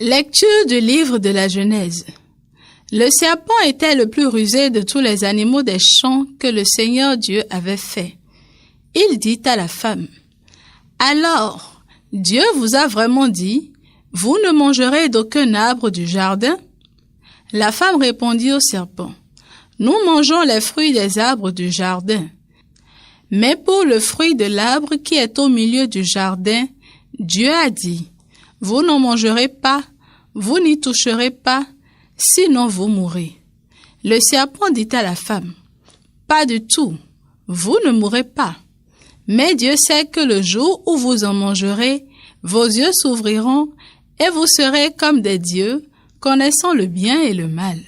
Lecture du livre de la Genèse. Le serpent était le plus rusé de tous les animaux des champs que le Seigneur Dieu avait fait. Il dit à la femme, « Alors, Dieu vous a vraiment dit, vous ne mangerez d'aucun arbre du jardin? » La femme répondit au serpent, « Nous mangeons les fruits des arbres du jardin. Mais pour le fruit de l'arbre qui est au milieu du jardin, Dieu a dit, « Vous n'en mangerez pas, vous n'y toucherez pas, sinon vous mourrez. » Le serpent dit à la femme, « Pas du tout, vous ne mourrez pas. Mais Dieu sait que le jour où vous en mangerez, vos yeux s'ouvriront et vous serez comme des dieux, connaissant le bien et le mal. »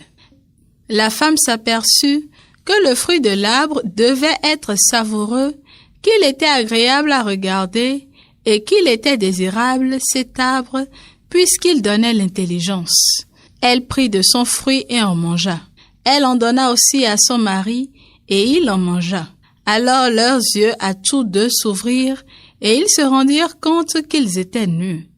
La femme s'aperçut que le fruit de l'arbre devait être savoureux, qu'il était agréable à regarder et qu'il était désirable, cet arbre, puisqu'il donnait l'intelligence. Elle prit de son fruit et en mangea. Elle en donna aussi à son mari, et il en mangea. Alors leurs yeux à tous deux s'ouvrirent, et ils se rendirent compte qu'ils étaient nus.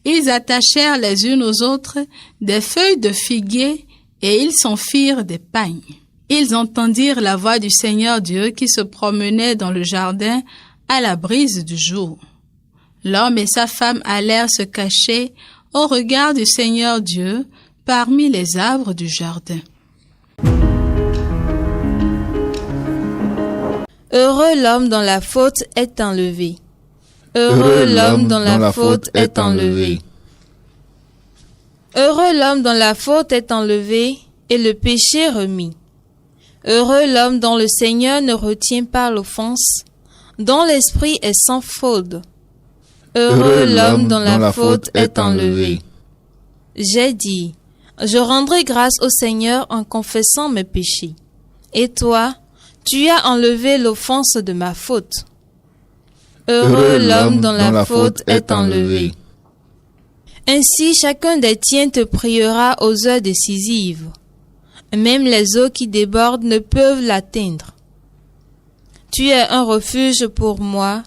Ils attachèrent les unes aux autres des feuilles de figuier, et ils s'en firent des pagnes. Ils entendirent la voix du Seigneur Dieu qui se promenait dans le jardin à la brise du jour. L'homme et sa femme allèrent se cacher au regard du Seigneur Dieu parmi les arbres du jardin. Heureux l'homme dont la faute est enlevée. Heureux l'homme dont la faute est enlevée. Heureux l'homme dont la faute est enlevée et le péché remis. Heureux l'homme dont le Seigneur ne retient pas l'offense, dont l'esprit est sans fraude. Heureux l'homme dont la faute est enlevée. J'ai dit, je rendrai grâce au Seigneur en confessant mes péchés. Et toi, tu as enlevé l'offense de ma faute. Heureux l'homme dont la faute est enlevée. Ainsi chacun des tiens te priera aux heures décisives. Même les eaux qui débordent ne peuvent l'atteindre. Tu es un refuge pour moi,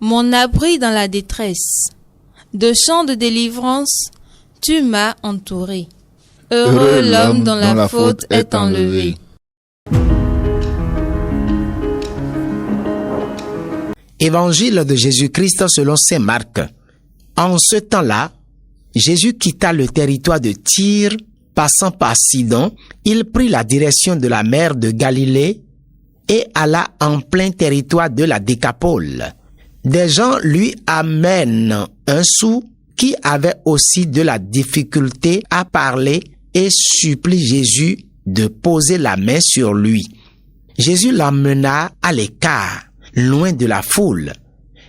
mon abri dans la détresse. De chants de délivrance, tu m'as entouré. Heureux l'homme dont la faute est enlevée. Évangile de Jésus-Christ selon saint Marc. En ce temps-là, Jésus quitta le territoire de Tyr, passant par Sidon, il prit la direction de la mer de Galilée et alla en plein territoire de la Décapole. Des gens lui amènent un sourd qui avait aussi de la difficulté à parler et supplie Jésus de poser la main sur lui. Jésus l'emmena à l'écart, loin de la foule,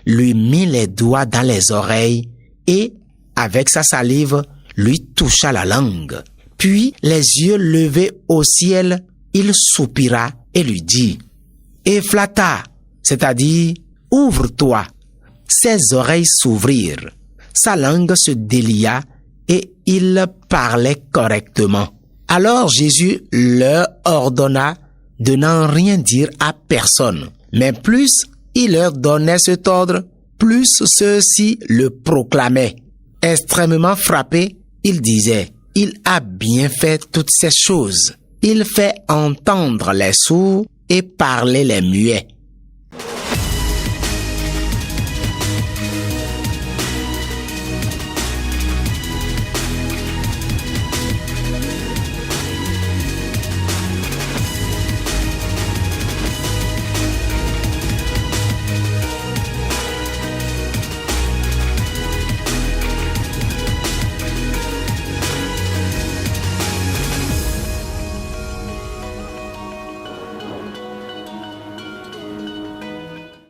lui mit les doigts dans les oreilles et, avec sa salive, lui toucha la langue. Puis, les yeux levés au ciel, il soupira et lui dit, « Ephlata », c'est-à-dire, « Ouvre-toi ». Ses oreilles s'ouvrirent, sa langue se délia et il parlait correctement. Alors Jésus leur ordonna de n'en rien dire à personne. Mais plus il leur donnait cet ordre, plus ceux-ci le proclamaient. Extrêmement frappé, il disait, « Il a bien fait toutes ces choses. Il fait entendre les sourds et parler les muets.